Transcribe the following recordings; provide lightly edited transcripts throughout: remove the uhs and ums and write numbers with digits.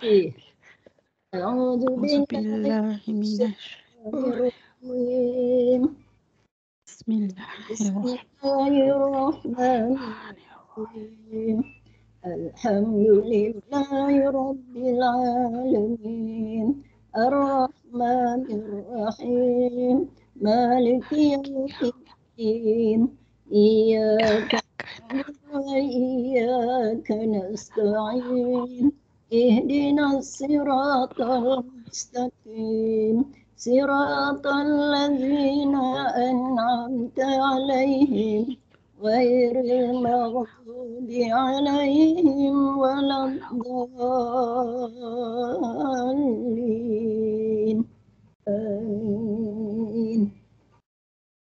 Okey. Auzubillahi Bismillahirrahmanirrahim. Alhamdulillahi Rabbil Alamin. Ar-Rahmanir-Rahim. Maliki yaumiddin. Iyyaka na'budu wa iyyaka nasta'in. Ihdinas siratal mustaqim. Siratal ladzina an'amta 'alaihim ghairil maghdubi 'alaihim waladdallin. Amin.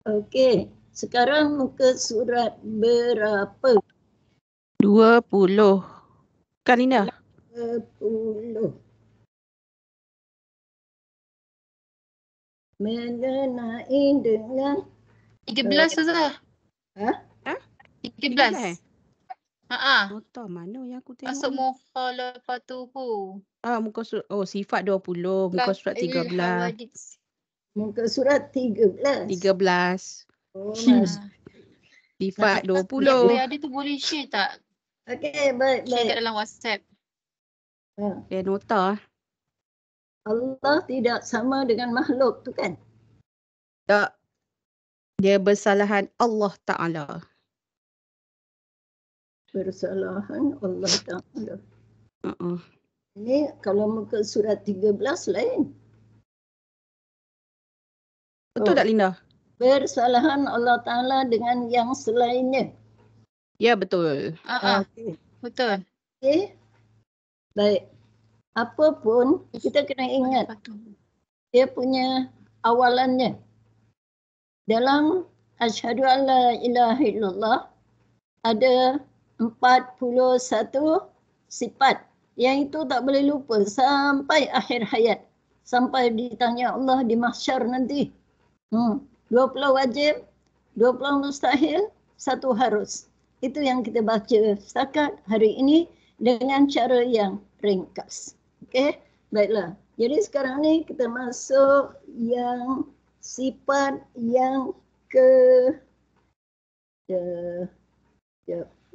Okey, sekarang muka surat berapa? 20. Kan Linda? 20. Mengenai dengan 13 Ustazah. Ha? 13. Nota mana yang aku tengok Masuk ni? mukhalafatuhu. Muka surat, sifat 20. Muka surat 13. Muka surat 13. 13. Oh, mas. Sifat Yang 20. ada tu boleh share tak? Okey, baik. Share kat dalam WhatsApp. Nota. Allah tidak sama dengan makhluk tu kan? Tak. Dia bersalahan Allah Ta'ala. Bersalahan Allah Ta'ala. Ini kalau muka surat 13 lain. Betul tak Linda? Bersalahan Allah Ta'ala dengan yang selainnya. Ya, betul. Okay. Betul. Okay. Baik. Apapun kita kena ingat dia punya awalannya. Dalam asyhadu an la ilaha illallah ada 41 sifat yang itu tak boleh lupa sampai akhir hayat. Sampai ditanya Allah di mahsyar nanti. 20 wajib, 20 mustahil, 1 harus. Itu yang kita baca setakat hari ini dengan cara yang ringkas. Okey, baiklah. Jadi sekarang ni kita masuk yang sifat yang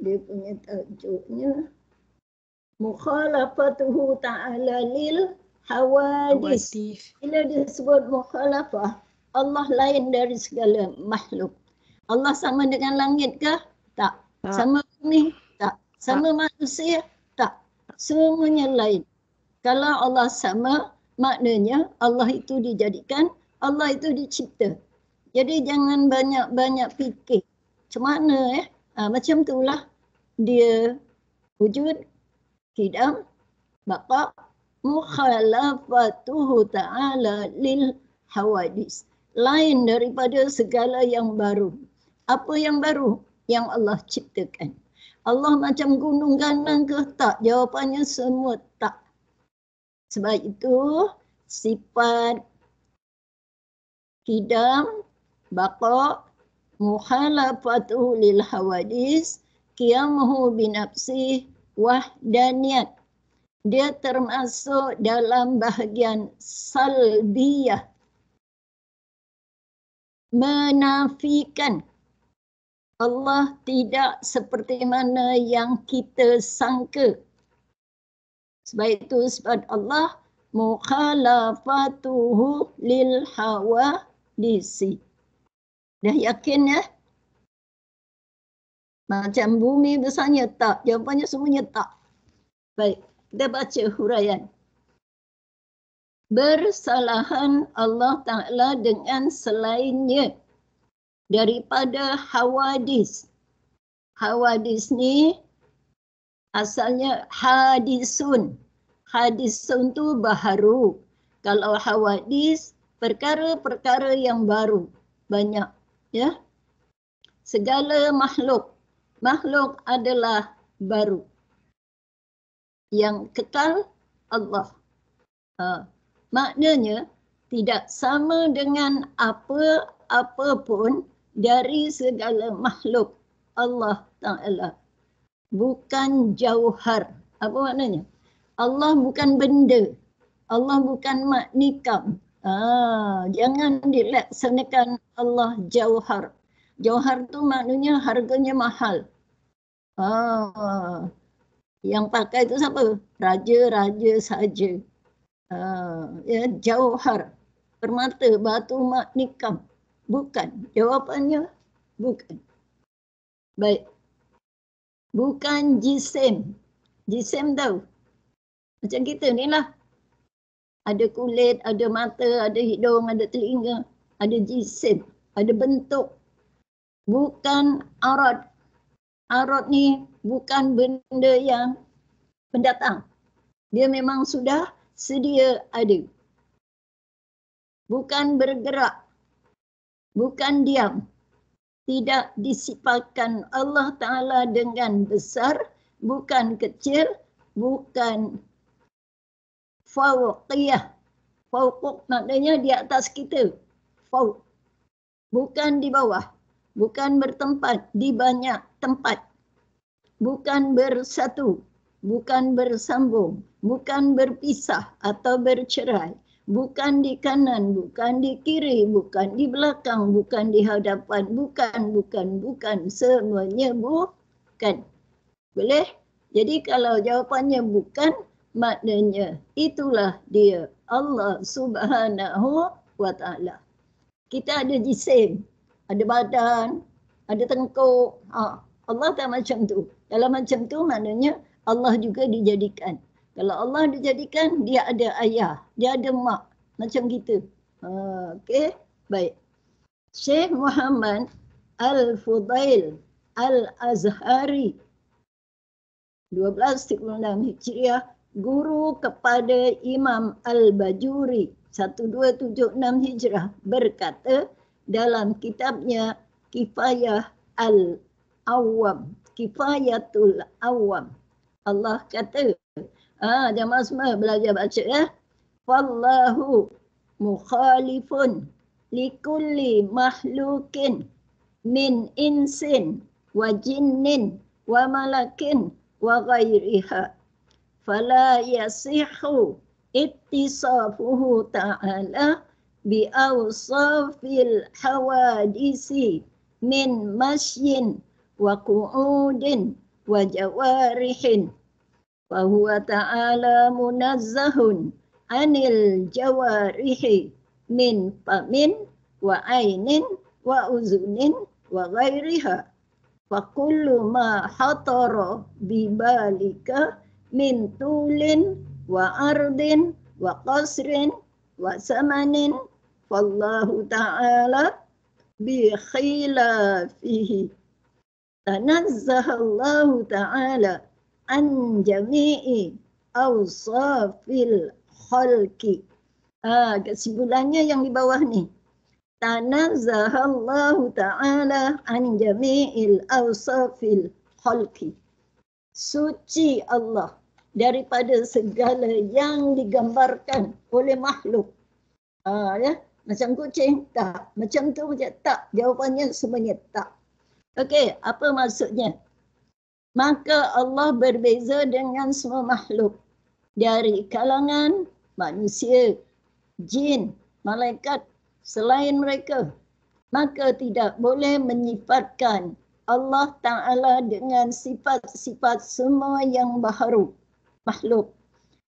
dia punya tajuknya mukhalafatuhu ta'ala lil hawadis. Bila disebut mukhalafah, Allah lain dari segala makhluk. Allah sama dengan langit ke? Tak. Sama bumi? Tak. Sama manusia? Tak. Semuanya lain. Kalau Allah sama, maknanya Allah itu dijadikan, Allah itu dicipta. Jadi jangan banyak-banyak fikir. Macam mana macam itulah dia wujud, qidam, baqa, mukhalafatuhu ta'ala lil hawadis. Lain daripada segala yang baru. Apa yang baru? Yang Allah ciptakan. Allah macam gunung ganang ke? Tak. Jawapannya semua tak. Sebab itu sifat qidam, baqa, mukhalafatuhu lil hawadis, qiyamuhu binafsih, wahdaniyat. Dia termasuk dalam bahagian salbiyah. Menafikan Allah tidak seperti mana yang kita sangka. Sebab itu sifat Allah mukhalafatuhu lil hawadisi. Dah yakin ya? Macam bumi besarnya tak. Jawapannya semuanya tak. Baik, kita baca huraian. Bersalahan Allah Ta'ala dengan selainnya daripada hawadis. Hawadis ni asalnya hadisun. Hadisun tu baharu. Kalau hawadis, perkara-perkara yang baru. Banyak. Ya. Segala makhluk. Makhluk adalah baru. Yang kekal Allah. Maknanya tidak sama dengan apa-apapun dari segala makhluk Allah Ta'ala. Bukan jauhar. Apa maknanya? Allah bukan benda. Allah bukan mak nikam. Jangan dilaksanakan Allah jauhar. Jauhar tu maknanya harganya mahal. Yang pakai itu siapa? Raja-raja saja. Ya, jauhar. Permata, batu mak nikam. Bukan. Jawapannya bukan. Baik. Bukan jisim. Jisim tahu? Macam kita ni lah. Ada kulit, ada mata, ada hidung, ada telinga. Ada jisim. Ada bentuk. Bukan arat. Arat ni bukan benda yang pendatang. Dia memang sudah sedia ada. Bukan bergerak. Bukan diam. Tidak disifatkan Allah Ta'ala dengan besar, bukan kecil, bukan fauqiyah. Fauq maknanya di atas kita. Fauq. Bukan di bawah. Bukan bertempat di banyak tempat. Bukan bersatu. Bukan bersambung. Bukan berpisah atau bercerai. Bukan di kanan, bukan di kiri, bukan di belakang, bukan di hadapan, bukan. Semuanya bukan. Boleh? Jadi kalau jawapannya bukan, maknanya itulah dia Allah Subhanahu wa Ta'ala. Kita ada jisim, ada badan, ada tengkuk. Allah tak macam tu. Kalau macam tu maknanya Allah juga dijadikan. Kalau Allah dijadikan, dia ada ayah, dia ada mak. Macam kita. Okey, baik. Syekh Muhammad Al-Fudail Al-Azhari 1236 Hijriah, guru kepada Imam Al-Bajuri 1276 Hijrah, berkata dalam kitabnya Kifayah Al-Awwam, Kifayatul Awwam. Allah kata, jamaah semua belajar baca ya. Wallahu mukhalifun likulli makhlukin min insin wa jinnin wa malakin wa ghairiha. Fala yasihu ittisafuhu ta'ala bi awsafil hawadisi min masyin wa qu'udin wa jawarihin. Fahuwa ta'ala munazzahun anil jawarihi min famin wa ainin wa uzunin wa ghairiha. Fa kullu ma hatara bibalika min tulin wa ardin wa qasrin wa samanin fallahu ta'ala bi khilafihi. Tanazzahallahu ta'ala an jami'i awsafil khalqi. Kesimpulannya yang di bawah ni. Tanazzahallahu ta'ala an jami'il awsafil khalqi. Suci Allah daripada segala yang digambarkan oleh makhluk. Ya, macam kucing tak, macam tu tak. Jawapannya semuanya tak. Okey, apa maksudnya? Maka Allah berbeza dengan semua makhluk dari kalangan manusia, jin, malaikat selain mereka. Maka tidak boleh menyifatkan Allah Ta'ala dengan sifat-sifat semua yang baharu makhluk.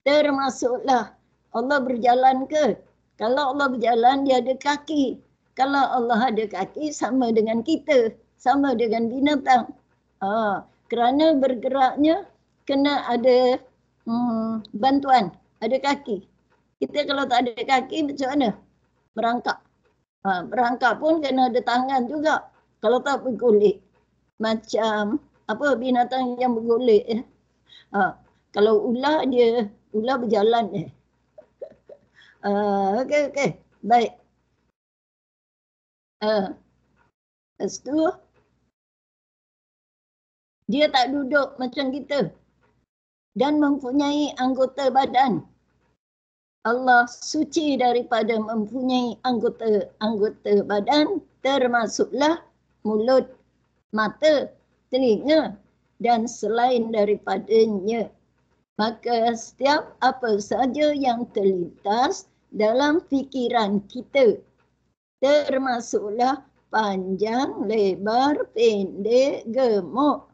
Termasuklah Allah berjalan ke? Kalau Allah berjalan, dia ada kaki. Kalau Allah ada kaki, sama dengan kita, sama dengan binatang. Kerana bergeraknya kena ada bantuan, ada kaki. Kita kalau tak ada kaki macam mana? Merangkak. Merangkak pun kena ada tangan juga. Kalau tak bergolek. Macam apa binatang yang bergolek. Kalau ular ular berjalan. Okey. Baik. Lepas tu dia tak duduk macam kita dan mempunyai anggota badan. Allah suci daripada mempunyai anggota badan, termasuklah mulut, mata, telinga dan selain daripadanya. Maka setiap apa saja yang terlintas dalam fikiran kita, termasuklah panjang, lebar, pendek, gemuk,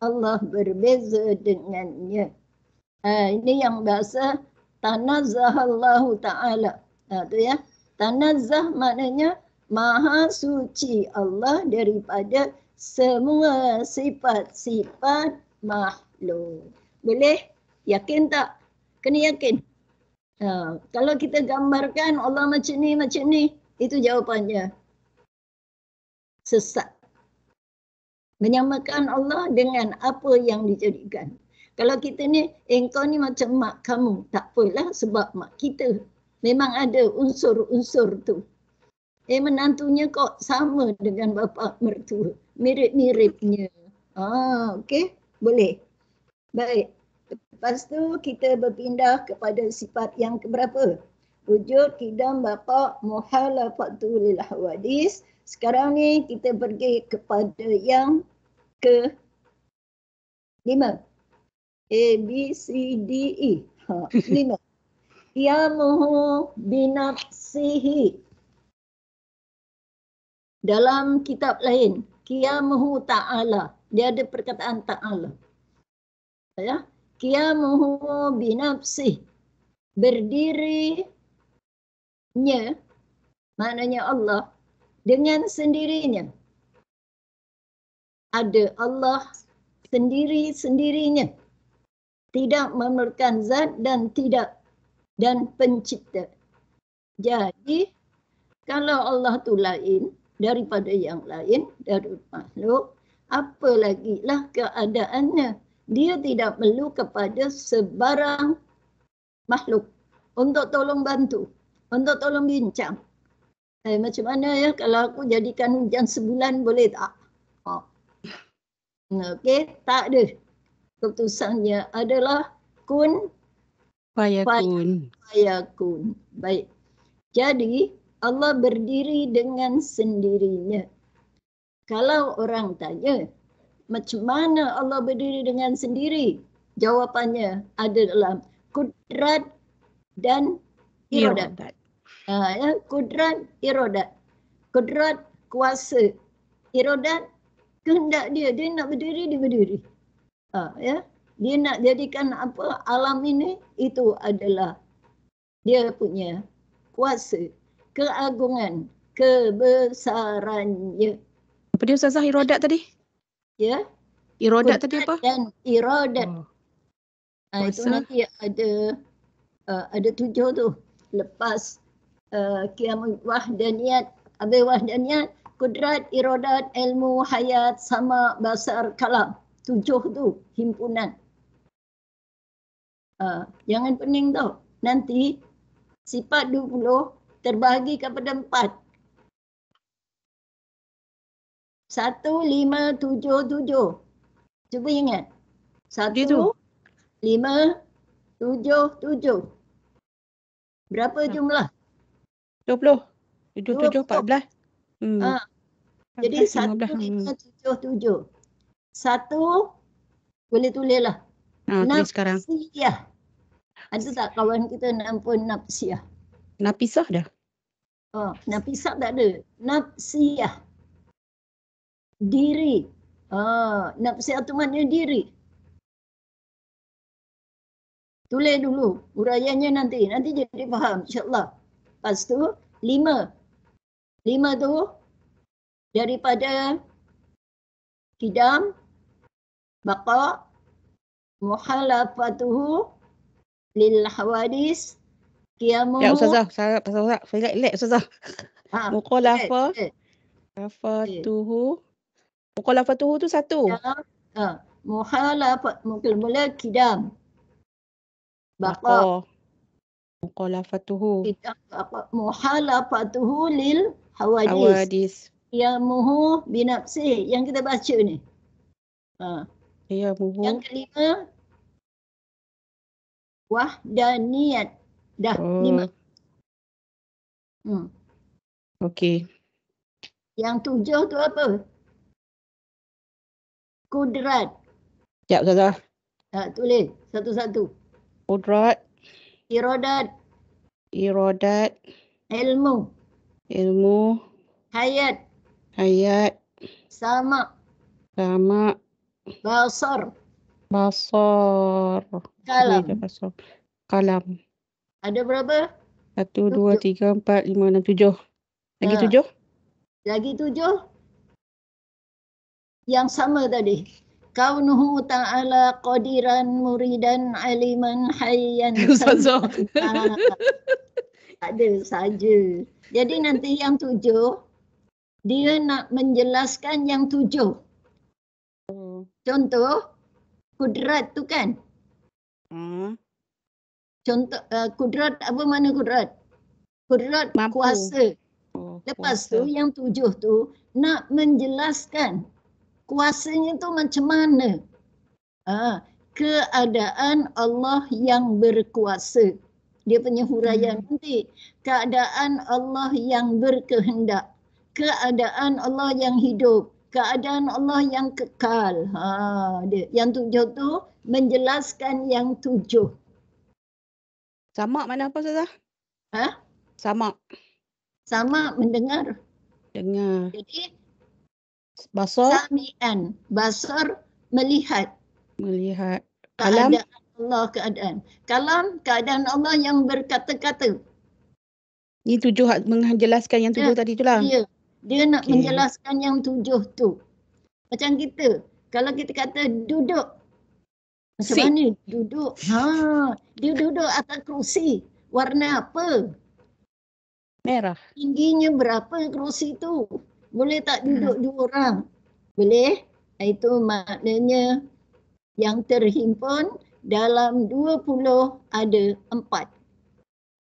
Allah berbeza dengannya. Ini yang bahasa tanazzahallahu ta'ala. Tu ya. Tanazzah maknanya maha suci Allah daripada semua sifat-sifat makhluk. Boleh? Yakin tak? Kena yakin. Kalau kita gambarkan Allah macam ni, itu jawapannya sesat. Menyamakan Allah dengan apa yang dijadikan. Kalau kita ni, engkau ni macam mak kamu. Tak apalah sebab mak kita. Memang ada unsur-unsur tu. Menantunya kok sama dengan bapa mertua. Mirip-miripnya. Okey. Boleh. Baik. Lepas tu kita berpindah kepada sifat yang keberapa? Wujud, qidam, baqa, muhalafatu lil hawadis. Sekarang ni kita pergi kepada yang ke 5. A, B, C, D, E. 5. Qiyamuhu binafsihi. Dalam kitab lain, qiyamuhu ta'ala. Dia ada perkataan ta'ala. Ya. Qiyamuhu binafsihi. Berdirinya, maknanya Allah, dengan sendirinya. Ada Allah sendiri-sendirinya. Tidak memerlukan zat dan pencipta. Jadi, kalau Allah tu lain daripada yang lain, dari makhluk, apa lagi lah keadaannya? Dia tidak perlu kepada sebarang makhluk untuk tolong bantu, untuk tolong bincang. Macam mana ya kalau aku jadikan hujan sebulan boleh tak? Okey, tak ada. Keputusannya adalah kun fayakun. Baik. Jadi Allah berdiri dengan sendirinya. Kalau orang tanya, macam mana Allah berdiri dengan sendiri? Jawapannya ada dalam kudrat dan iradat. Kudrat, iradat. Kudrat, kuasa. Iradat, kehendak dia. Dia nak berdiri, dia berdiri. Ya. Dia nak jadikan apa alam ini, itu adalah dia punya kuasa, keagungan, kebesarannya. Apa dia Ustazah iradat tadi? Ya. Iradat tadi apa? Dan iradat. Itu nanti ada 7 tu. Lepas qiyam wahdaniyat, habis wahdaniyat, kudrat, iradat, ilmu, hayat, sama, basar, kalam. 7 tu himpunan. Jangan pening tau. Nanti sifat 20 terbahagi kepada 4. 1, 5, 7, 7. Cuba ingat. 1, 5, 7, 7. Berapa jumlah? 20. 7, 14. Jadi 1, 5, 7, 7. 1 boleh tulislah. Tulis sekarang. Nafsiyah. Ada tak kawan kita pun nafsiyah? Napisah dah. Napisah tak ada. Nafsiyah. Diri. Nafsiyah tu maknanya diri. Tulis dulu. Uraiannya nanti. Nanti jadi faham insyaAllah. Lepas tu 5. 5 tu daripada qidam, baqa, muhalafatuhu lil hawadis, qiyamuhu. Ya Ustazah, saya relax Ustazah. Mukhalafatuhu tu 1. Muhalafat mula qidam, baqa, mukhalafatuhu, muhalafatuhu lil hawadis, qiyamuhu binafsi yang kita baca ni. Yang kelima wahdaniyat. Dah 5. Okey. Yang 7 tu apa? Kudrat. Ya Ustazah. Tulis satu-satu. Qudrat, iradat, iradat, ilmu, ilmu, hayat, hayat, sama, sama, basar, basar. kalam. Basar. Kalam. Ada berapa? 1, 2, 3, 4, 5, 6, 7. Lagi 7? Lagi 7 yang sama tadi. Kaunuhu ta'ala qadiran muridan aliman hayyan Ustazah. ada saja. Jadi nanti yang 7 dia nak menjelaskan yang 7. Contoh kudrat tu kan. Contoh kudrat, apa mana kudrat? Kudrat Mampu. kuasa. Oh, Lepas kuasa. tu yang 7 tu nak menjelaskan kuasanya tu macam mana. Keadaan Allah yang berkuasa. Dia punya huraian nanti. Keadaan Allah yang berkehendak. Keadaan Allah yang hidup. Keadaan Allah yang kekal. Dia. Yang 7 tu menjelaskan yang 7. Sama mana apa Ustazah? Sama. Sama mendengar. Dengar. Jadi Basar. sami'an. Basar melihat. Melihat. Kalam. Keadaan Allah keadaan. Kalam keadaan Allah yang berkata-kata. Ni 7 menjelaskan yang 7 tadi tu lah. Ya. Dia nak menjelaskan yang 7 tu. Macam kita. Kalau kita kata duduk. Macam mana duduk? Dia duduk atas kerusi. Warna apa? Merah. Tingginya berapa kerusi tu? Boleh tak duduk 2 orang? Boleh. Itu maknanya yang terhimpun dalam 20 ada 4.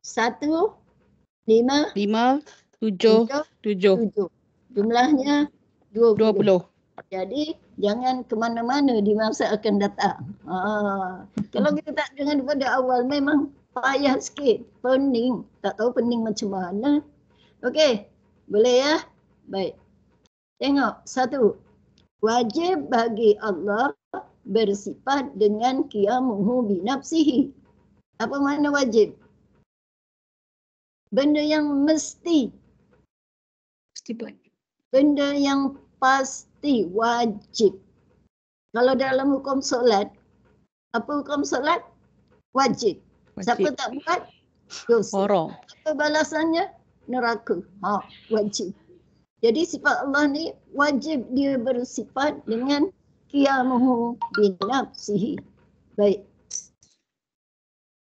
1, 5, 7, 7. Jumlahnya 20. 20. Jadi jangan ke mana-mana di masa akan datang. Kalau kita tak dengar daripada awal memang payah sikit. Pening. Tak tahu pening macam mana. Okey. Boleh ya? Baik. Tengok. 1. Wajib bagi Allah bersifat dengan qiyamuhu binafsihi. Apa makna wajib? Benda yang mesti. Mesti buat. Benda yang pasti wajib. Kalau dalam hukum solat, apa hukum solat? Wajib. Siapa tak buat? Dosa. Haram. Apa balasannya? Neraka. Wajib. Jadi sifat Allah ni wajib dia bersifat dengan qiyamuhu binafsihi. Baik.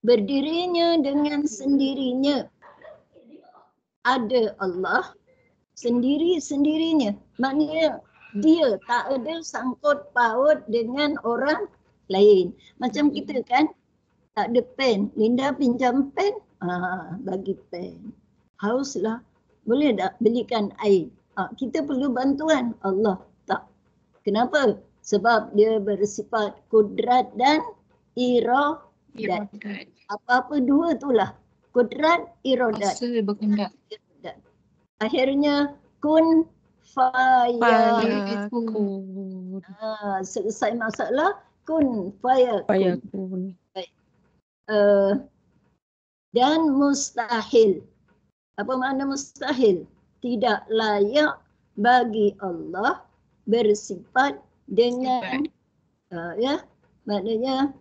Berdirinya dengan sendirinya. Ada Allah sendiri-sendirinya. Maknanya dia tak ada sangkut paut dengan orang lain. Macam kita kan, tak ada pen. Linda pinjam pen, bagi pen. Hauslah, boleh tak belikan air? Kita perlu bantuan. Allah tak. Kenapa? Sebab dia bersifat kudrat dan iradat. Apa-apa dua itulah. Kudrat, iradat. Kuasa berkehendak. Akhirnya kun fayakun. Selesai masalah kun fayakun. Baik. Dan mustahil. Apa makna mustahil? Tidak layak bagi Allah bersifat dengan maknanya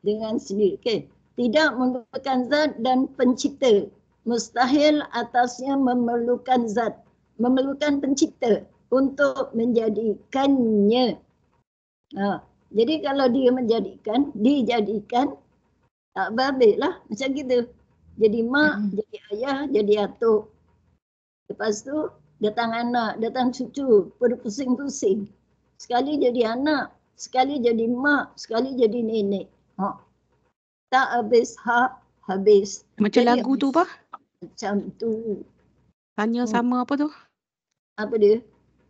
dengan sendiri. Okey. Tidak memerlukan zat dan pencipta. Mustahil atasnya memerlukan zat, memerlukan pencipta untuk menjadikannya. Jadi kalau dia dijadikan, tak babik lah macam gitu. Jadi mak, jadi ayah, jadi atuk. Lepas tu datang anak, datang cucu, pusing-pusing. Sekali jadi anak, sekali jadi mak, sekali jadi nenek. Tak habis. Macam Jadi, lagu tu apa? Macam tu. Tanya sama apa tu? Apa dia?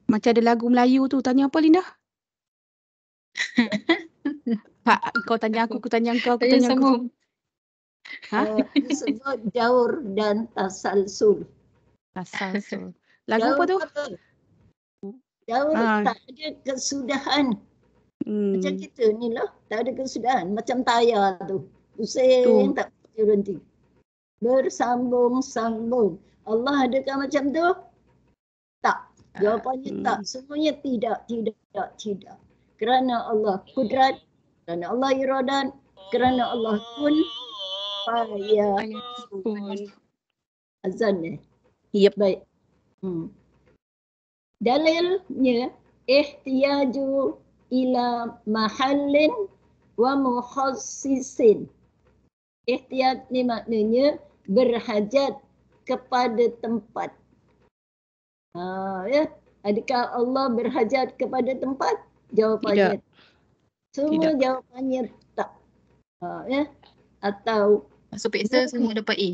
Macam ada lagu Melayu tu. Tanya apa Linda? Pak, kau tanya aku tanya kau, aku tanya aku. Disebut jaur dan tasalsul. Tasalsul. Lagu apa tu? Jaur tak ada kesudahan. Macam kita ni lah, tak ada kesudahan. Macam tayar tu. Pusing tak berhenti. Bersambung-sambung. Allah adakah macam tu? Tak. Jawapannya tak. Semuanya tidak. Kerana Allah kudrat, kerana Allah iradat, kerana Allah kun fayakun. Azan ni. Yep. Baik. Dalilnya ihtiyaju ila mahallin wa mukhassisin. Ihtiyat ni maknanya berhajat kepada tempat. Ya. Adakah Allah berhajat kepada tempat? Jawapannya Tidak. semua Tidak. jawapannya tak. Ya. Atau Masuk peksa semua dapat A.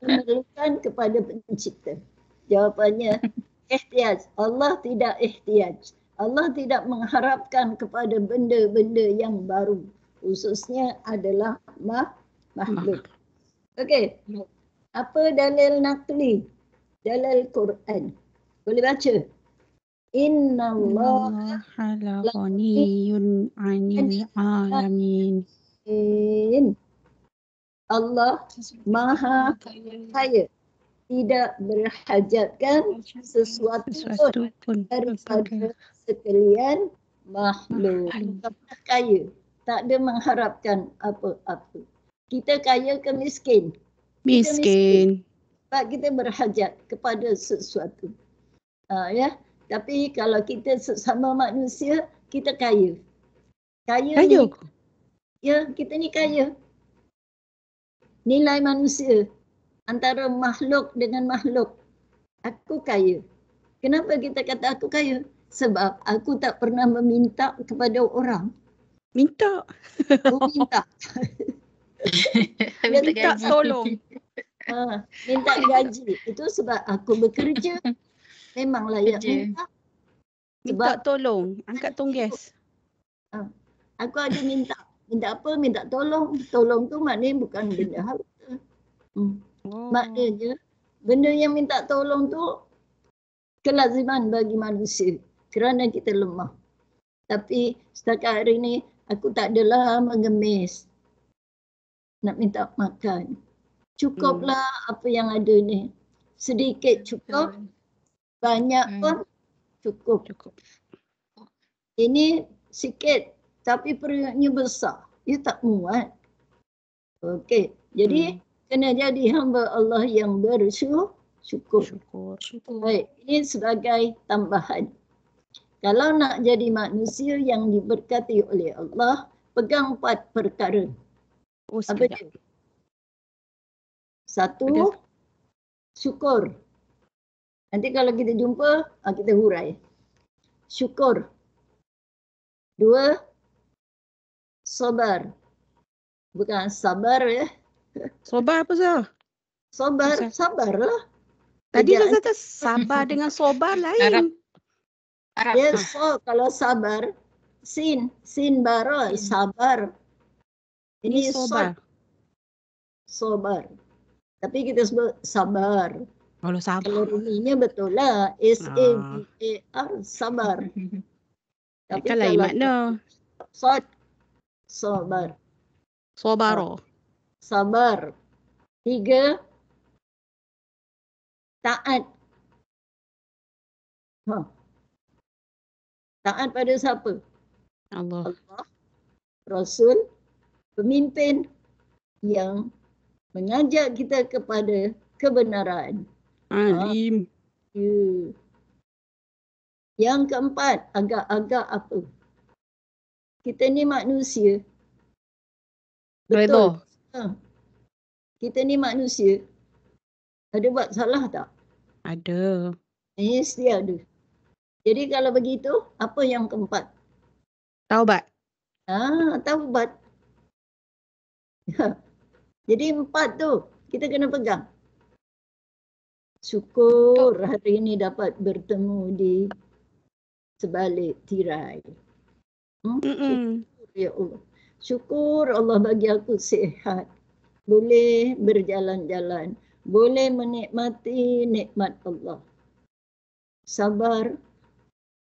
memerlukan kepada pencipta. Jawapannya ihtiyaj. Allah tidak ihtiyaj. Allah tidak mengharapkan kepada benda-benda yang baru. Khususnya adalah makhluk. Okey. Apa dalil naqli? Dalil Quran. Boleh baca? Inna Allah la ghaniyun 'anil 'alamin. Allah Maha Kaya, tidak berhajatkan sesuatu pun daripada sekalian makhluk. Kaya, tak ada mengharapkan apa-apa. Kita kaya ke miskin? Miskin. Sebab kita berhajat kepada sesuatu. Ya. Tapi kalau kita sesama manusia, kita kaya. Kaya. Ya, kita ni kaya. Nilai manusia antara makhluk dengan makhluk. Aku kaya. Kenapa kita kata aku kaya? Sebab aku tak pernah meminta kepada orang. Minta. Minta. Minta tolong. Minta gaji. Itu sebab aku bekerja. Memang layak minta. Minta tolong. Angkat tonggas. Aku ada minta. Minta apa? Minta tolong. Tolong tu maknanya bukan benda harta. Maknanya benda yang minta tolong tu kelaziman bagi manusia. Kerana kita lemah. Tapi setakat hari ni aku tak adalah mengemis. Nak minta makan. Cukuplah apa yang ada ni. Sedikit cukup. Banyak pun cukup. Ini sikit tapi perutnya besar. Dia tak muat. Okey. Jadi kena jadi hamba Allah yang bersyukur. Baik, ini sebagai tambahan. Kalau nak jadi manusia yang diberkati oleh Allah, pegang 4 perkara. Apa dia? 1, syukur. Nanti kalau kita jumpa, kita hurai. Syukur. 2, sabar. Bukan sabar ya. Sabar apa sah? Sabarlah. Tadi saya kata sabar dengan sobar lain. Arab. Ya, kalau sabar, sin bara, sabar. Ini sobar. Sobar. Tapi kita sebut sabar. Kalau sabar. Kalau ruminya betul lah. S-A-B-A-R, sabar. Tapi kan lain makna. Sabar. Sobaro. Sabar. 3, taat. Taat pada siapa? Allah. Rasul, pemimpin yang mengajak kita kepada kebenaran. Alim. Yang keempat, agak-agak apa? Kita ni manusia. Betul. Kita ni manusia. Ada buat salah tak? Ada. Mesti ada. Jadi kalau begitu, apa yang keempat? Taubat. Taubat. Jadi 4 tu kita kena pegang. Syukur hari ini dapat bertemu di sebalik tirai. Syukur ya Allah. Syukur Allah bagi aku sihat. Boleh berjalan-jalan. Boleh menikmati nikmat Allah. Sabar.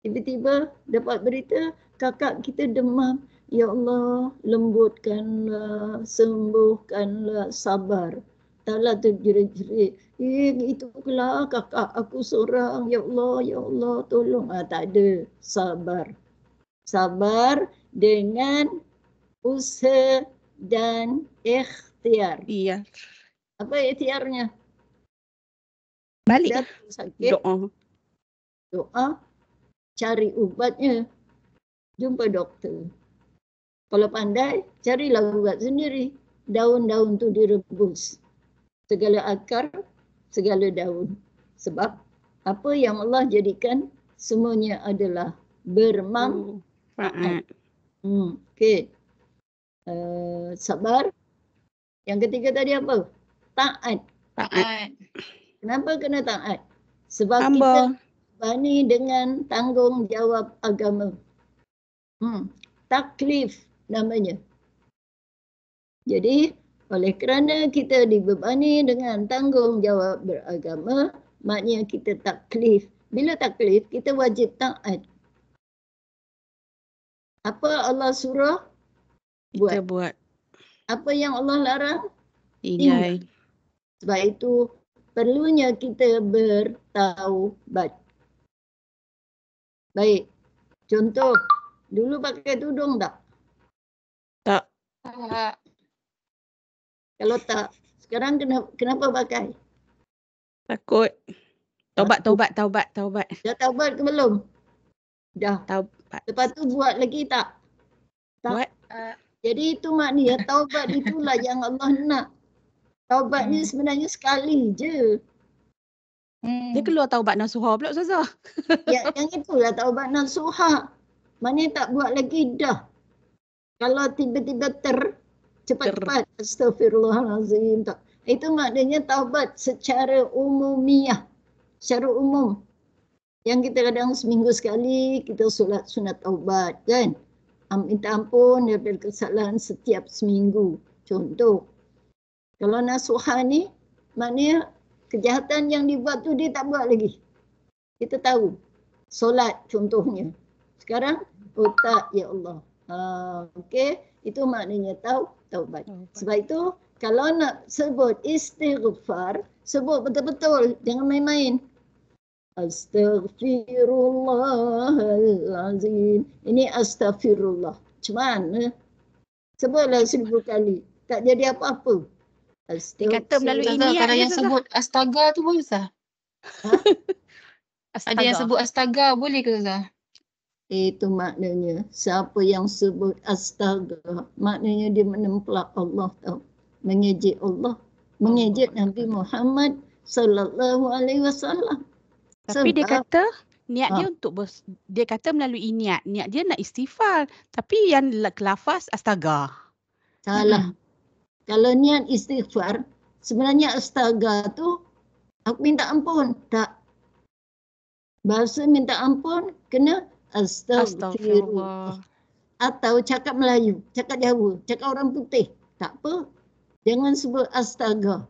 Tiba-tiba dapat berita kakak kita demam. Ya Allah, lembutkanlah, sembuhkanlah, sabar. Taklah terjerit-jerit. Itulah kakak aku seorang. Ya Allah, tolong. Tak ada. Sabar. Sabar dengan usaha dan ikhtiar. Iya. Apa ikhtiarnya? Balik. Datang sakit, doa, cari ubatnya, jumpa doktor. Kalau pandai, carilah ubat sendiri. Daun-daun tu direbus. Segala akar, segala daun. Sebab apa yang Allah jadikan, semuanya adalah bermanfaat. Okey. Sabar. Yang ketiga tadi apa? Taat. Taat. Kenapa kena taat? Sebab kita bani dengan tanggungjawab agama. Taklif namanya. Jadi, oleh kerana kita dibebani dengan tanggungjawab beragama, maknanya kita taklif. Bila taklif, kita wajib taat. Apa Allah suruh? Kita buat. Apa yang Allah larang? Tinggal. Sebab itu, perlunya kita bertaubat. Baik. Contoh, dulu pakai tudung tak? Tak. Kalau tak, sekarang kenapa pakai? Takut. Taubat. Dah taubat ke belum? Dah. Taubat. Lepas tu buat lagi tak? Buat. Jadi itu maknanya taubat itulah yang Allah nak. Taubat ni sebenarnya sekali je. Dia keluar taubat nasuha pula Ustazah. Yang itulah taubat nasuha. Maknanya tak buat lagi dah. Kalau tiba-tiba cepat-cepat astagfirullahalazim tak. Itu maknanya taubat secara umumiah. Secara umum. Yang kita kadang seminggu sekali kita solat sunat taubat kan. Minta ampun daripada kesalahan setiap seminggu. Contoh. Kalau nasuha ni maknanya kejahatan yang dibuat tu dia tak buat lagi. Kita tahu. Solat contohnya. Sekarang, tak ya Allah. Okey, itu maknanya taubat. Sebab itu kalau nak sebut istighfar, sebut betul-betul, jangan main-main. Astaghfirullahalazim. Ini astaghfirullah. Macam mana? Sebutlah 1000 kali. Tak jadi apa-apa. Dia kata melalui niat. Kalau yang sebut astaga tu boleh Ustaz? Ada yang sebut astaga boleh ke Ustaz? Itu maknanya siapa yang sebut astaga, maknanya dia menemplak Allah tahu. Mengejek Allah, mengejek Nabi Muhammad sallallahu alaihi wasallam. Tapi dia kata niat dia untuk dia kata melalui niat. Niat dia nak istighfar, tapi yang lafaz astaga. Salah. Kalau niat istighfar, sebenarnya astaga tu aku minta ampun. Tak. Bahasa minta ampun kena astagfirullah. Atau cakap Melayu, cakap Jawa, cakap orang putih. Tak apa. Jangan sebut astaga.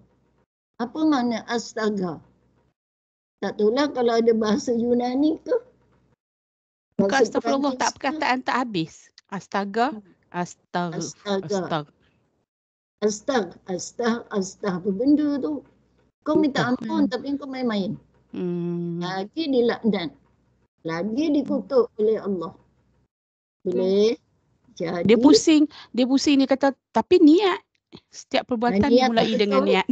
Apa makna astaga? Tak tahulah kalau ada bahasa Yunani ke. Bukan astagfirullah, tak perkataan tak habis. Astaga, astaga. Apa benda tu? Kau minta ampun tapi kau main-main. Lagi dilaknat. Lagi dikutuk oleh Allah. Boleh? Jadi Dia pusing dia kata tapi niat. Setiap perbuatan dimulai dengan niat.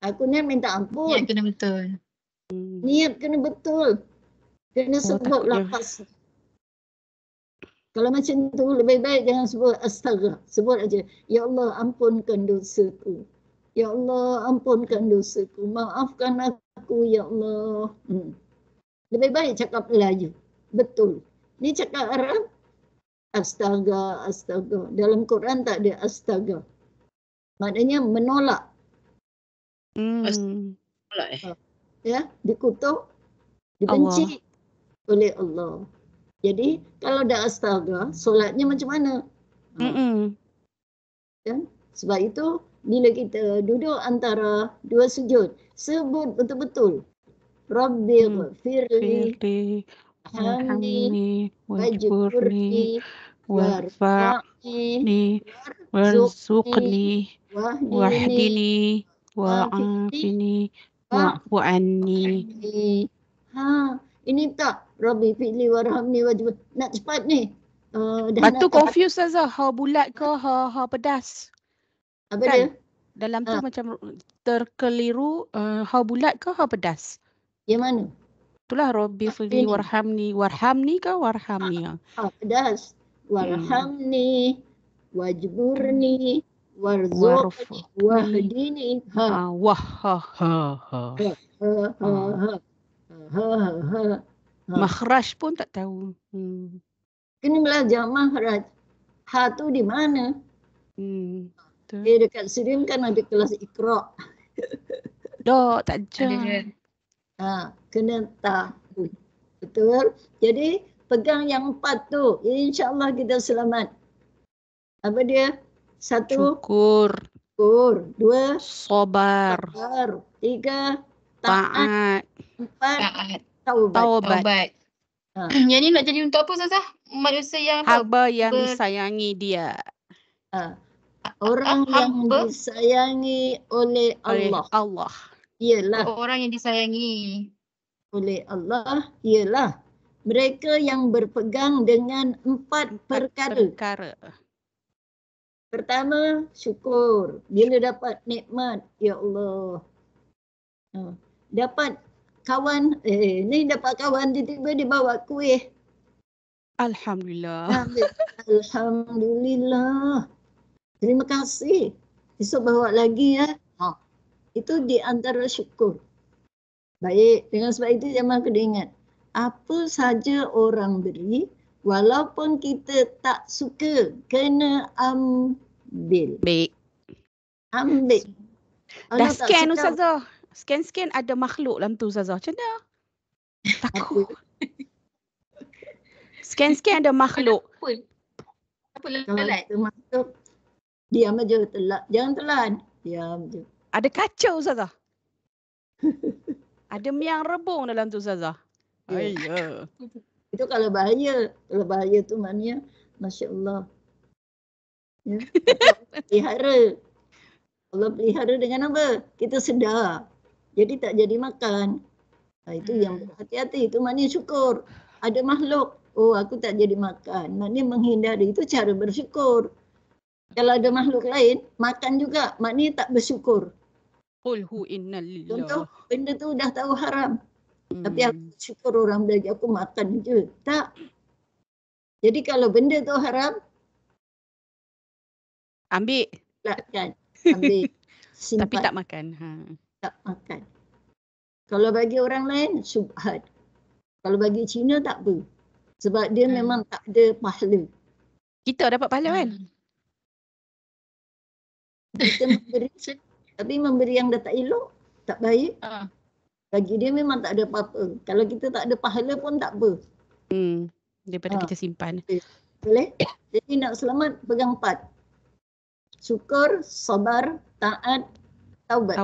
Aku ni minta ampun. Niat kena betul. Niat kena betul. Kena sebut lafaz. Kalau macam tu lebih baik jangan sebut astaga. Sebut aja. Ya Allah ampunkan dosaku. Ya Allah ampunkan dosaku. Maafkan aku ya Allah. Lebih baik cakap Melayu. Betul. Ni cakap Arab. Astaga. Dalam Quran tak ada astaga. Maknanya menolak. Ya, dikutuk, dibenci oleh Allah. Jadi kalau dah astaga, solatnya macam mana? Ya? Sebab itu bila kita duduk antara dua sujud, sebut betul-betul. Rabbi ghfirli, hamni, wajburni, warfa'ni warzuqni wahdini wa'afini wa'fu anni. Ini tak Rabbi fi'li warhamni wajib. Nak cepat ni. Lepas tu confuse Ustazah, ha bulat ke ha pedas. Apa Kan? dia? Dalam tu macam terkeliru, ha bulat ke ha pedas? Yang mana? Itulah Rabbi fi'li warhamni ke warhamni? Ha pedas. Warhamni wajburni warzuqni wahdini. Makhraj pun tak tahu. Kena belajar makhraj. Ha tu di mana? Dekat Sirim kan ada kelas Iqra. Tak je. Kena tahu. Betul? Jadi pegang yang 4 tu. InsyaAllah kita selamat. Apa dia? 1. Syukur. 2. Sabar. 3. Taat. 4. Taubat. Yang ni nak jadi untuk apa Ustazah? Manusia yang hamba yang disayangi dia. Orang yang disayangi oleh Allah. Ialah orang yang disayangi oleh Allah ialah mereka yang berpegang dengan 4 perkara. Pertama, syukur. Bila dapat nikmat, ya Allah. Dapat kawan, ni dapat kawan tiba-tiba dia bawa kuih. Alhamdulillah. Alhamdulillah. Terima kasih. Esok bawa lagi ya. Itu di antara syukur. Baik, dengan sebab itu jemaah kena ingat. Apa saja orang beri, walaupun kita tak suka, kena ambil. Baik. Ambil. Dah scan Ustazah. Scan ada makhluk dalam tu Ustazah. Macam mana? Takut. Scan ada makhluk. Apa lelat? Makhluk. Diam aja, jangan telan. Diam je. Ada kaca Ustazah. Ada miang rebung dalam tu Ustazah. Ya. Itu kalau bahaya. Kalau bahaya tu maknanya Masya Allah. Ya. Pelihara. Allah pelihara dengan apa? Kita sedar. Jadi tak jadi makan. Itu yang berhati-hati. Itu maknanya syukur. Ada makhluk. Oh, aku tak jadi makan. Maknanya menghindari. Itu cara bersyukur. Kalau ada makhluk lain, makan juga. Maknanya tak bersyukur. Qulhu innalillah. Contoh, benda tu dah tahu haram. Tapi aku syukur orang bagi aku makan je. Tak. Jadi kalau benda tu haram, ambil. Kan? Ambil. Simpan. Tapi tak makan. Tak makan. Kalau bagi orang lain, syubhat. Kalau bagi Cina tak apa. Sebab dia memang tak ada pahala. Kita dapat pahala kan? Kita memberi, tapi memberi yang dah tak elok, tak baik. Bagi dia memang tak ada apa-apa. Kalau kita tak ada pahala pun tak apa. Daripada kita simpan. Boleh? Jadi nak selamat, pegang 4. Syukur, sabar, taat, taubat.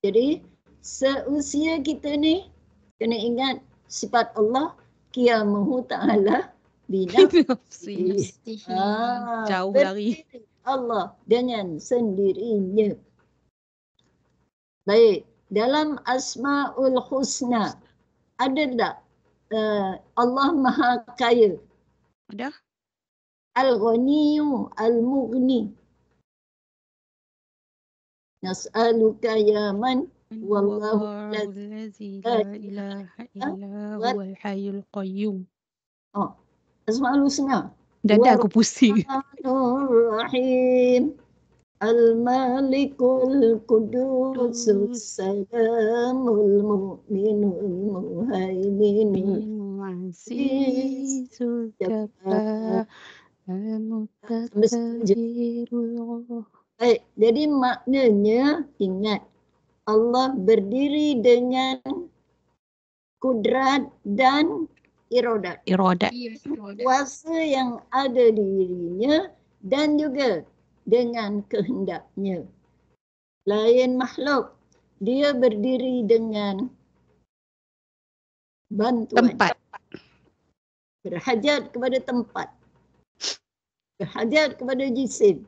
Jadi seusia kita ni kena ingat sifat Allah qiyamahu ta'ala binafsihi. Jauh lari. Allah dengan sendirinya. Baik, dalam Asmaul Husna ada tak Allah Maha Kaya? Ada. Al-Ghaniyu Al-Mughni. Nas'aluka ya man wallahu allazi la ilaha illa huwal hayyul qayyum. Asmaul Husna. Dada aku pusing. Ar-Rahim. Al-Malikul Qudusus Salamul Mu'minul Muhaiminul Azizul Jabbar Al-Mutakabirul. Baik, jadi maknanya ingat Allah berdiri dengan kudrat dan iradat. Kuasa yang ada di dirinya dan juga dengan kehendaknya. Lain makhluk, dia berdiri dengan bantuan. Tempat. Berhajat kepada tempat. Berhajat kepada jisim.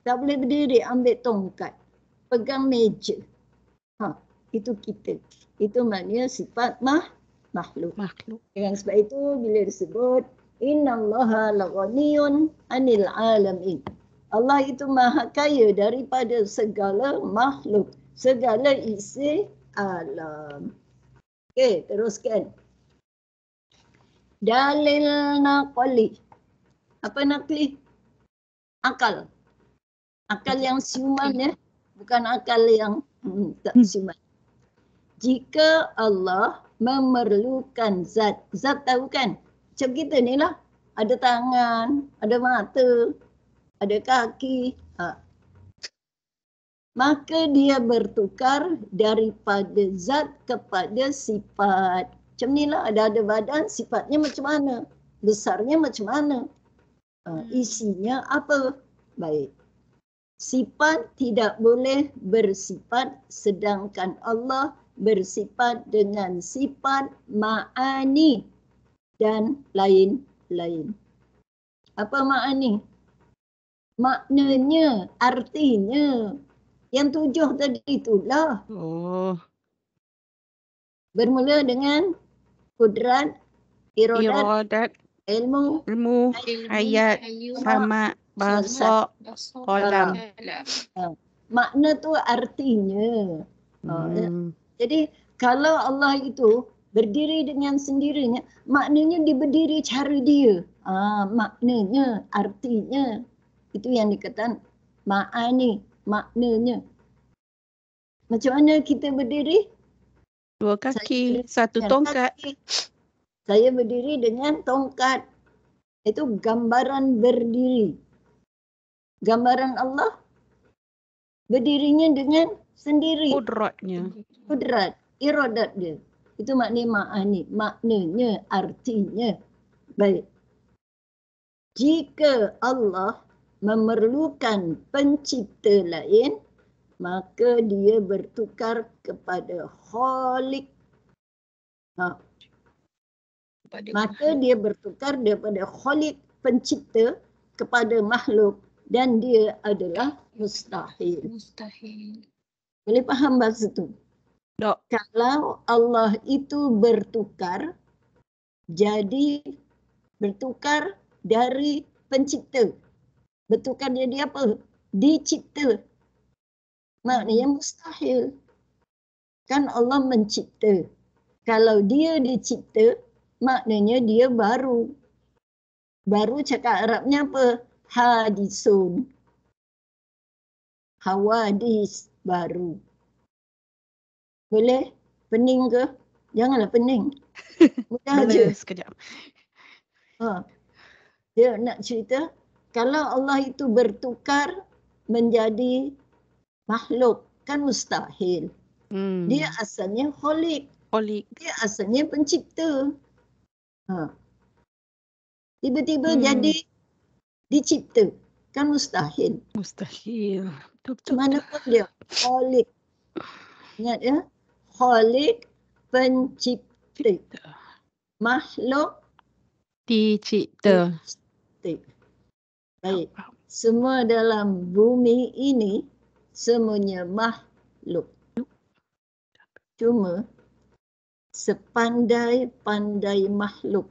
Tak boleh berdiri, ambil tongkat. Pegang meja. Itu kita. Itu maknanya sifat makhluk. Dengan sebab itu bila disebut innallaha laghaniyun 'anil 'alamin. Allah itu maha kaya daripada segala makhluk, segala isi alam. Okey, teruskan. Dalil naqli. Apa naqli? Akal. Akal yang siuman ya, bukan akal yang tak siuman. Jika Allah memerlukan zat. Zat tahu kan? Macam kita ni lah. Ada tangan, ada mata, ada kaki. Maka dia bertukar daripada zat kepada sifat. Macam ni lah, ada badan, sifatnya macam mana? Besarnya macam mana? Isinya apa? Baik. Sifat tidak boleh bersifat sedangkan Allah bersifat dengan sifat ma'ani dan lain-lain. Apa ma'ani? Maknanya, artinya. Yang 7 tadi itulah. Bermula dengan kudrat, iradat, ilmu, hayat, sama, basar, qalam. Makna tu artinya. Jadi kalau Allah itu berdiri dengan sendirinya, maknanya dia berdiri cara dia. Maknanya, artinya. Itu yang dikatakan ma'ani, maknanya. Macam mana kita berdiri? 2 kaki, 1 tongkat. Saya berdiri dengan tongkat. Itu gambaran berdiri. Gambaran Allah berdirinya dengan sendiri. Kudrat, iradat dia. Itu maknanya ma'ani, maknanya, artinya. Baik. Jika Allah memerlukan pencipta lain, maka dia bertukar kepada khalik. Maka dia bertukar daripada khalik, pencipta, kepada makhluk. Dan dia adalah mustahil. Boleh faham bahasa tu? Kalau Allah itu bertukar, jadi bertukar dari pencipta. Bertukar jadi apa? Dicipta. Maknanya mustahil. Kan Allah mencipta. Kalau dia dicipta, maknanya dia baru. Baru cakap Arabnya apa? Hadisun. Hawadis, baru. Boleh? Pening ke? Janganlah pening. Mudah je. Sekejap. Dia nak cerita, kalau Allah itu bertukar menjadi makhluk, kan mustahil. Dia asalnya khalik. Dia asalnya pencipta. Tiba-tiba jadi dicipta, kan mustahil. Betul. Mana pun dia khalik. Ingat ya? Khalik, pencipta. Makhluk dicipta. Baik. Semua dalam bumi ini semuanya makhluk. Cuma sepandai-pandai makhluk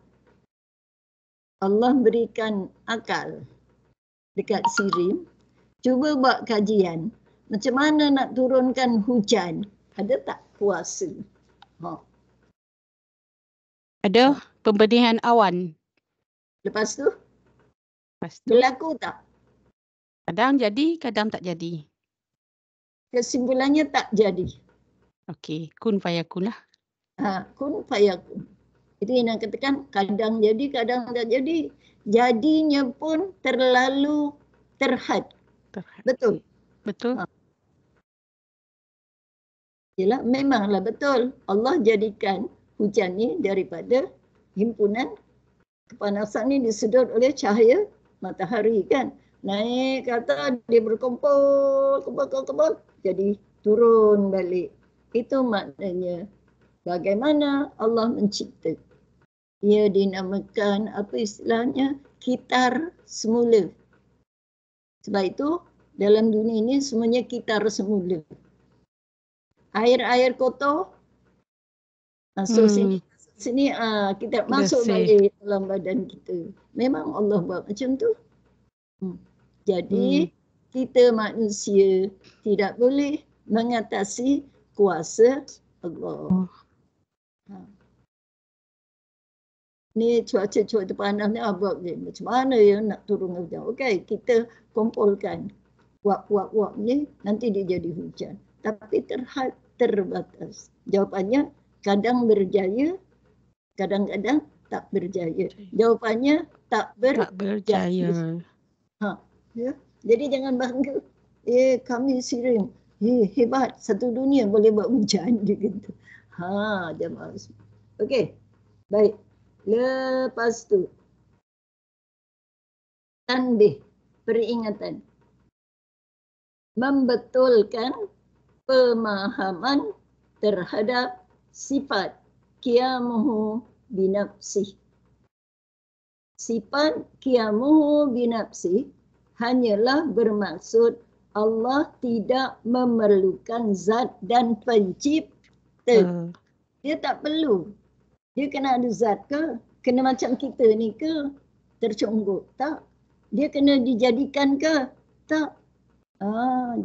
Allah berikan akal dekat Sirim. Cuba buat kajian. Macam mana nak turunkan hujan? Ada tak kuasa? Ada pembenihan awan. Lepas tu? Berlaku tak? Kadang jadi, kadang tak jadi. Kesimpulannya tak jadi. Okey, kun fayakun lah. Kun fayakun. Itu yang nak katakan kadang jadi, kadang tak jadi. Jadinya pun terlalu terhad. Betul? Betul. Yalah, memanglah betul. Allah jadikan hujan ni daripada himpunan kepanasan ni disedot oleh cahaya matahari kan. Naik ke atas, dia berkumpul, jadi turun balik. Itu maknanya bagaimana Allah mencipta. Ia dinamakan apa istilahnya? Kitar semula. Sebab itu dalam dunia ini semuanya kita semula. Air-air kotor masuk sini kita masuk balik dalam badan kita. Memang Allah buat macam tu. Jadi kita manusia tidak boleh mengatasi kuasa Allah. Ni cuaca panas ni buat macam mana ya nak turun hujan. Okey, kita kumpulkan wak ni nanti dia jadi hujan. Tapi terbatas. Jawapannya kadang berjaya, kadang-kadang tak berjaya. Jawapannya tak berjaya. Ya. Jadi jangan bangga. Kami Sirim. Hebat. Satu dunia boleh buat hujan dia kata. Jemaah. Okey. Baik. Lepas tu tanbih, peringatan. Membetulkan pemahaman terhadap sifat qiyamuhu binafsih. Sifat qiyamuhu binafsih hanyalah bermaksud Allah tidak memerlukan zat dan pencipta. Dia tak perlu. Dia kena ada zat ke? Kena macam kita ni ke? Tercungguk? Tak. Dia kena dijadikan ke? Tak.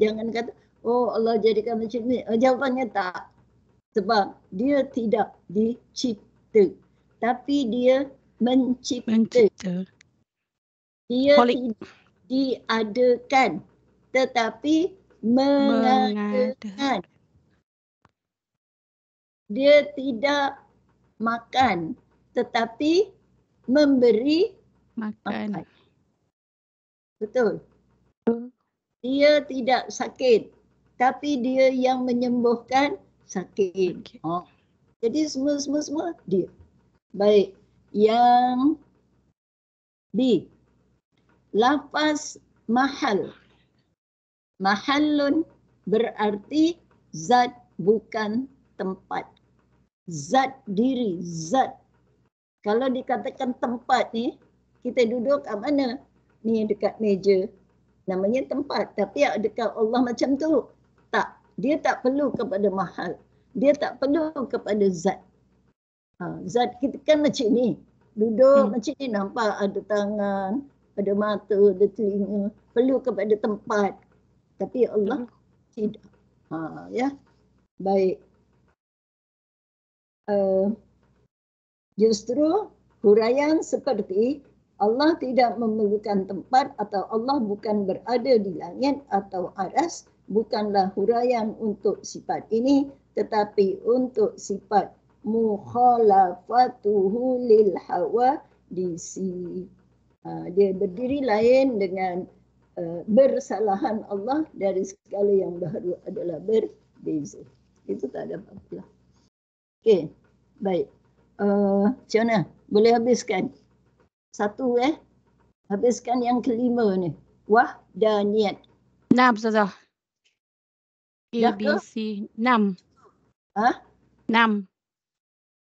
Jangan kata, Allah jadikan macam ni. Jawapannya tak. Sebab dia tidak dicipta. Tapi dia mencipta. Dia tidak diadakan. Tetapi mengadakan. Dia tidak makan, tetapi memberi makan. Betul. Dia tidak sakit, tapi dia yang menyembuhkan sakit. Jadi semua dia. Baik. Yang B. Lafaz mahal. Mahallun berarti zat bukan tempat. Zat diri, zat. Kalau dikatakan tempat ni, kita duduk kat mana? Ni dekat meja. Namanya tempat. Tapi dekat Allah macam tu? Tak. Dia tak perlu kepada mahal. Dia tak perlu kepada zat. Zat kita kan macam ni. Duduk macam ni, nampak ada tangan, ada mata, ada telinga. Perlu kepada tempat. Tapi Allah tidak. Ya. Baik. Justru huraian seperti Allah tidak memerlukan tempat atau Allah bukan berada di langit atau aras bukanlah huraian untuk sifat ini, tetapi untuk sifat mukhalafatuhu lil hawadisi. Dia berdiri lain dengan bersalahan Allah dari segala yang baru adalah berbeza. Itu tak ada apa-apa. Okey, baik. Macam mana? Boleh habiskan? Satu habiskan yang kelima ni. Wahdaniyat. 6 Ustazah. A, B, C. 6. 6.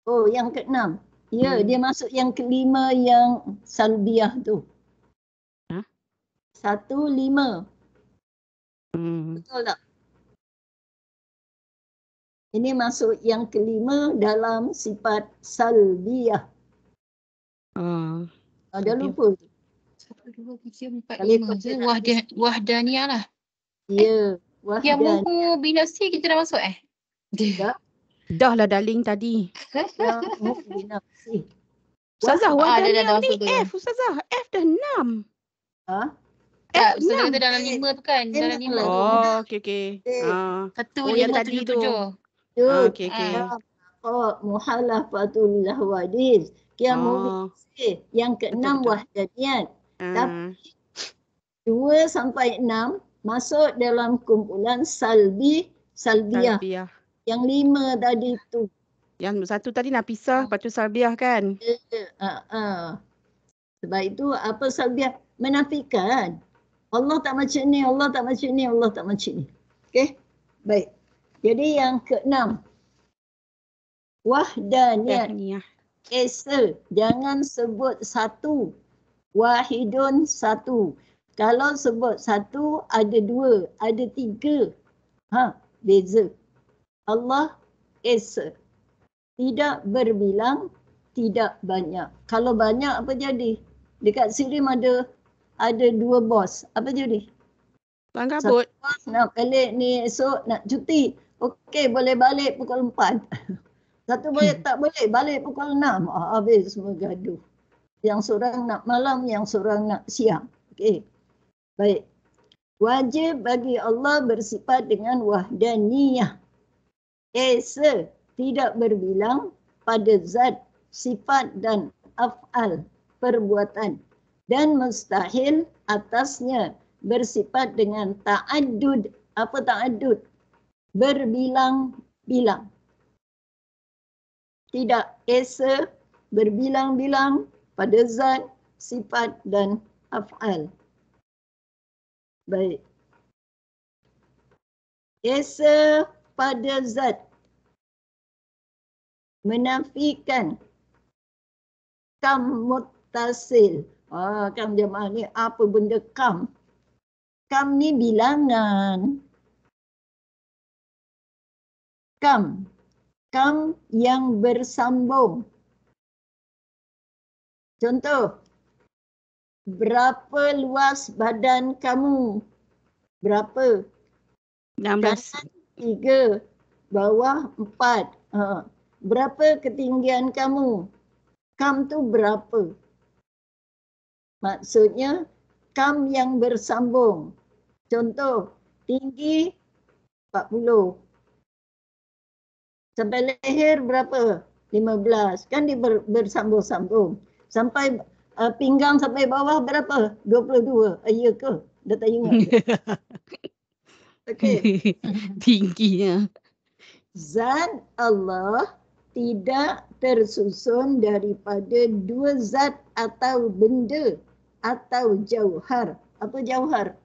Oh, yang ke-6. Ya, dia masuk yang kelima yang salbiah tu. 1, 5. Betul tak? Ini masuk yang kelima dalam sifat salbiyah. Dah lupa. 1, 2, 3, 4, 5. Wahdaniyah lah. Ya. Qiyamuhu binafsi kita dah masuk Dah lah darling tadi. Qiyamuhu binafsi. Ustazah, wahdaniyah ni F. Ustazah, F dah 6. Tak, Ustazah kata dalam 5 tu kan. Dalam 5 tu. Okey. 1, 5, yang tadi 7, 7. Okey. Muhalafatul hawadis. Qiyamuhu binafsi. Yang ke-6 wahdaniyat. Tapi 2 sampai 6 masuk dalam kumpulan salbiyah. Yang 5 tadi tu. Yang 1 tadi Nafisah, lepas tu salbiyah kan? Sebab itu apa salbiyah? Menafikan. Allah tak macam ni, Allah tak macam ni, Allah tak macam ni. Okey? Baik. Jadi yang ke-6. Wahdaniyat. Esa. Jangan sebut satu. Wahidun satu. Kalau sebut satu, ada dua, ada tiga. Beza. Allah Esa. Tidak berbilang, tidak banyak. Kalau banyak apa jadi? Dekat Sirim ada 2 bos. Apa jadi? Bangkabut. Satu bos nak balik ni esok nak cuti. Okey, boleh balik pukul 4. Satu boleh tak boleh balik pukul 6. Habis semua gaduh. Yang seorang nak malam, yang seorang nak siang. Okey. Baik. Wajib bagi Allah bersifat dengan wahdaniyah. Esa, tidak berbilang pada zat, sifat dan af'al, perbuatan. Dan mustahil atasnya bersifat dengan ta'addud. Apa ta'addud? Berbilang-bilang. Tidak, esa berbilang-bilang pada zat, sifat dan af'al. Baik. Esa pada zat menafikan kam muttasil. Kam jemaah ni apa benda kam? Kam ni bilangan. Kam. Kam yang bersambung. Contoh. Berapa luas badan kamu? Berapa? 16. Kanan 3, bawah 4. Berapa ketinggian kamu? Kam tu berapa? Maksudnya kam yang bersambung. Contoh, tinggi 40. Sampai leher berapa? 15. Kan dia bersambung-sambung. Sampai pinggang sampai bawah berapa? 22. Ya ke? Dah tak ingat. Okey. Tingginya. Zat Allah tidak tersusun daripada dua zat atau benda atau jauhar. Apa jauhar?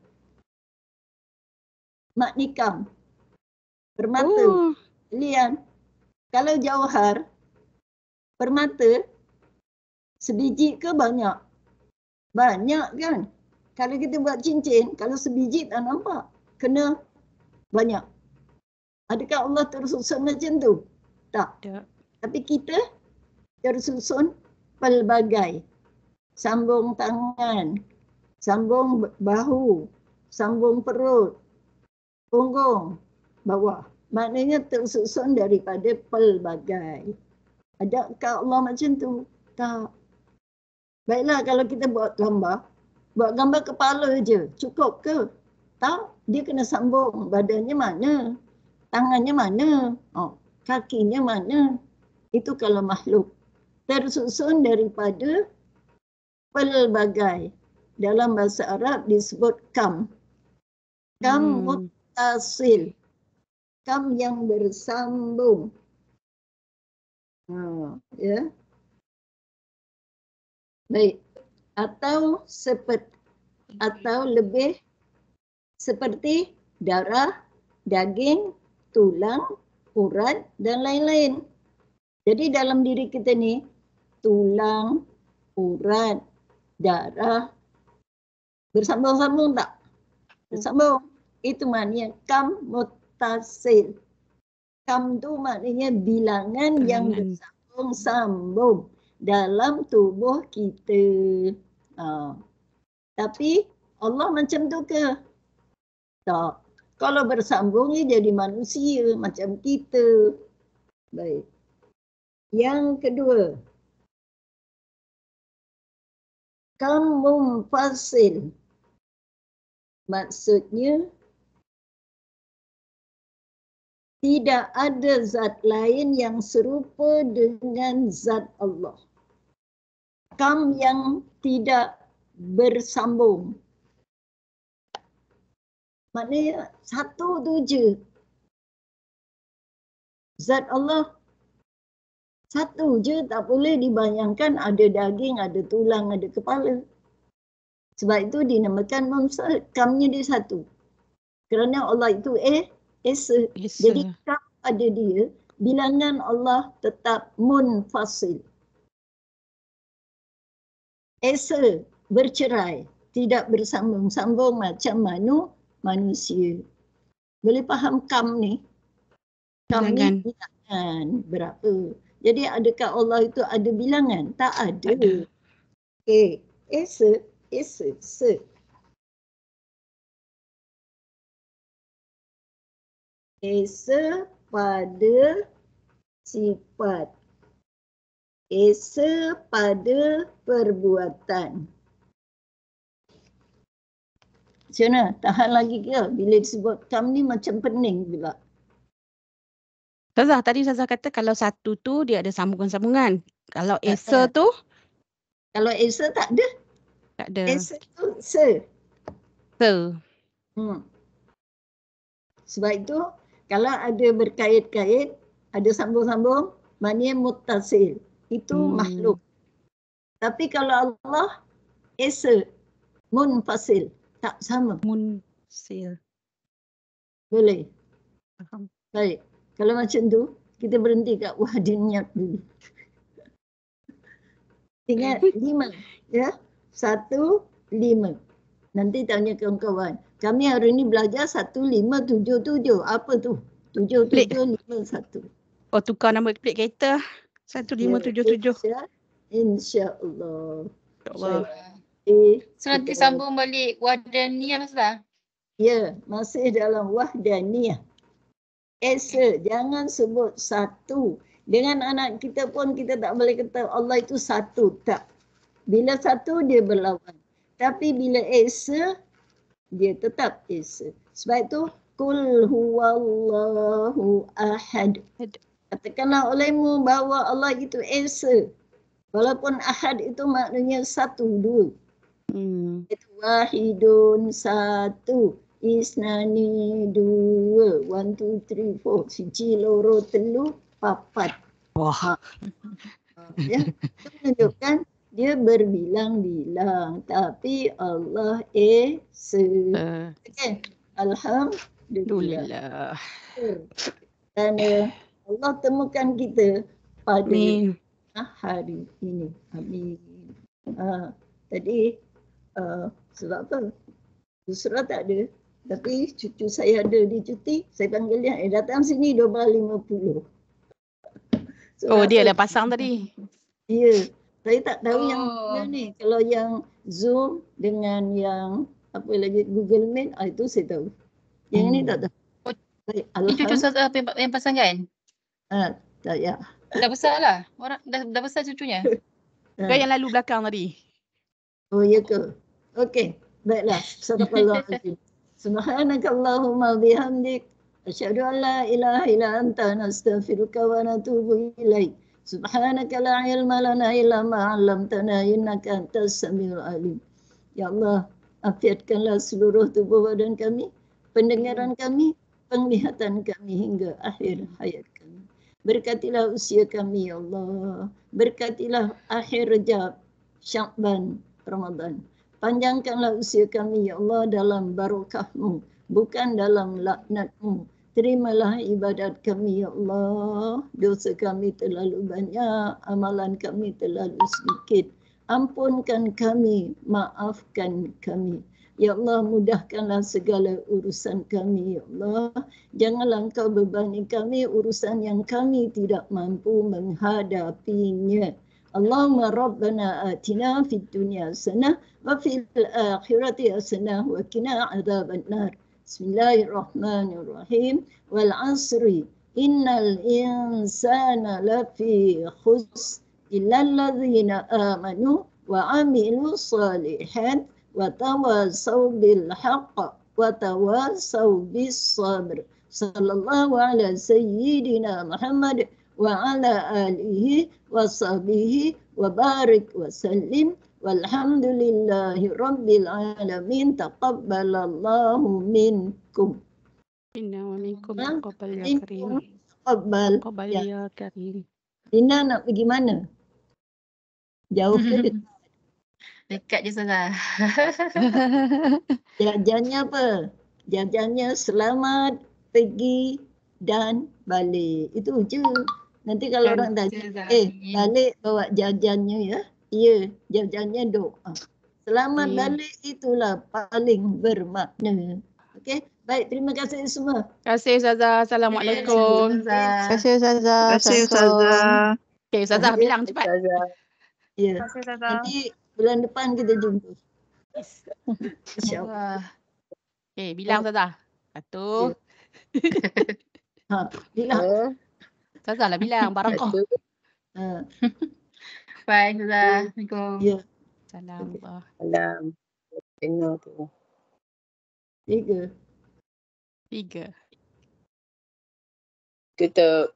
Maknikam. Permata. Lian. Kalau jauhar, permata, sebiji ke banyak? Banyak kan? Kalau kita buat cincin, kalau sebiji tak nampak. Kena banyak. Adakah Allah tersusun macam tu? Tak. Tapi kita tersusun pelbagai. Sambung tangan, sambung bahu, sambung perut, punggung, bawah. Maknanya tersusun daripada pelbagai. Adakah Allah macam tu? Tak. Baiklah kalau kita buat gambar kepala je, cukup ke? Tak. Dia kena sambung. Badannya mana? Tangannya mana? Kakinya mana? Itu kalau makhluk. Tersusun daripada pelbagai. Dalam bahasa Arab disebut kam. Kam muttasil. Kam yang bersambung. Ya. Baik. Atau lebih seperti darah, daging, tulang, urat dan lain-lain. Jadi dalam diri kita ni tulang, urat, darah bersambung-sambung tak? Bersambung. Itu maknanya kam muttasil. Kam tu maknanya bilangan yang bersambung-sambung dalam tubuh kita. Tapi Allah macam tu ke? Tak. Kalau bersambung dia jadi manusia macam kita. Baik. Yang kedua. Kam munfasil. Maksudnya tidak ada zat lain yang serupa dengan zat Allah. Kam yang tidak bersambung. Maknanya satu tu je. Zat Allah satu je, tak boleh dibayangkan ada daging, ada tulang, ada kepala. Sebab itu dinamakan munfasil. Kamnya dia satu. Kerana Allah itu Esa. Jadi kam pada dia, bilangan Allah tetap munfasil. Esa, bercerai. tidak bersambung-sambung macam manusia. Boleh faham kam ni? Kam ni bilangan berapa? Jadi adakah Allah itu ada bilangan? Tak ada. Okey, Esa. Esa pada sifat. Esa pada perbuatan. Macam mana? Tahan lagi ke? Bila disebut kam ni macam pening pula. Ustazah, tadi Ustazah kata kalau satu tu dia ada sambungan-sambungan. Kalau Esa tu? Kalau Esa tak ada. Tak ada. Esa tu se. Sebab itu kalau ada berkait-kait, ada sambung-sambung, maknanya muttasil. Itu makhluk. Tapi kalau Allah, Esa, munfasil. Tak sama. Munfasil. Boleh. Faham. Baik. Kalau macam tu, kita berhenti kat wahdiniyat dulu. Ingat 5. Ya. 1, 5. Nanti tanya kawan-kawan. Kami hari ini belajar 1577. Apa tu? 7751. Oh, tukar nama plate kereta. 1577. Ya, InsyaAllah. So nanti sambung balik wahdaniyah Ustazah? Ya, masih dalam wahdaniyah. Esa, jangan sebut satu. Dengan anak kita pun kita tak boleh kata Allah itu satu. Tak. Bila satu dia berlawan. Tapi bila Esa, dia tetap Esa. Sebab itu, Qul huwallahu ahad. Katakanlah olehmu bahawa Allah itu Esa. Walaupun ahad itu maknanya satu, dua. Itu wahidun, satu. Isnani, dua. 1, 2, 3, 4. Siji, loro, telu, papat. Wah. Ya, itu menunjukkan dia berbilang-bilang. Tapi Allah Esa. Okay. Alhamdulillah. Dan Allah temukan kita pada hari ini. Amin. Tadi sebab apa? Busra tak ada. Tapi cucu saya ada di cuti. Saya panggil dia. Datang sini 12.50. Oh, dia dah pasang tadi. Ya. Saya tak tahu yang mana ni. Kalau yang Zoom dengan yang apa lagi Google Meet, itu saya tahu. Yang ini tak tahu. Baik, ini cucu saya yang pasang kan? Tak ya. Dah besar lah. Orang dah besar cucunya. Kan yang lalu belakang tadi. Oh ya ke? Okey. Baiklah. Sadaqallahul Subhanakallahumma bihamdik. Asyhadu an la ilaha illa anta nastaghfiruka wa natubu ilaik. Subhanaka la ilma lana illa ma 'allamtana innaka antas samiul alim. Ya Allah, afiatkanlah seluruh tubuh badan kami, pendengaran kami, penglihatan kami hingga akhir hayat kami. Berkatilah usia kami ya Allah. Berkatilah akhir Rajab, Sya'ban, Ramadan. Panjangkanlah usia kami ya Allah dalam barakah-Mu, bukan dalam laknat-Mu. Terimalah ibadat kami ya Allah. Dosa kami terlalu banyak, amalan kami terlalu sedikit. Ampunkan kami, maafkan kami. Ya Allah, mudahkanlah segala urusan kami ya Allah. Janganlah Engkau bebani kami urusan yang kami tidak mampu menghadapinya. Allahumma rabbana atina fid dunya hasanah wa fil akhirati hasanah wa qina adzabannar. Bismillahirrahmanirrahim. Wal asri innal insana lafi khusr illa alladzina amanu wa amilu salihat wa tawasaw bil haqq wa tawasaw bis sabr. Sallallahu ala sayyidina Muhammad wa ala alihi wa sahbihi wa barik wa sallim. Walhamdulillahi rabbil alamin. Taqabbalallahu minkum. Inna wa minkum taqabbal ya karim. Taqabbal ya karim. Dina nak pergi mana? Jauh ke dekat? Dekat je Ustazah. Jajannya apa? Jajannya selamat pergi dan balik. Itu je. Nanti kalau orang tanya, balik bawa jajannya ya. Ya, jajannya doa. Selamat balik itulah paling bermakna. Okey, baik, terima kasih semua. Terima kasih Ustazah. Assalamualaikum. Terima kasih Ustazah. Terima kasih Ustazah. Okay, Ustazah bilang cepat. Ya. Nanti bulan depan kita jumpa. InsyaAllah. Okay, bilang Ustazah. Satu. Bilang. Ustazah lah bilang. Barakah. Bye Ustazah. Assalamualaikum. Ya. Salam. Salam. Tengok tu. 3. Tutup.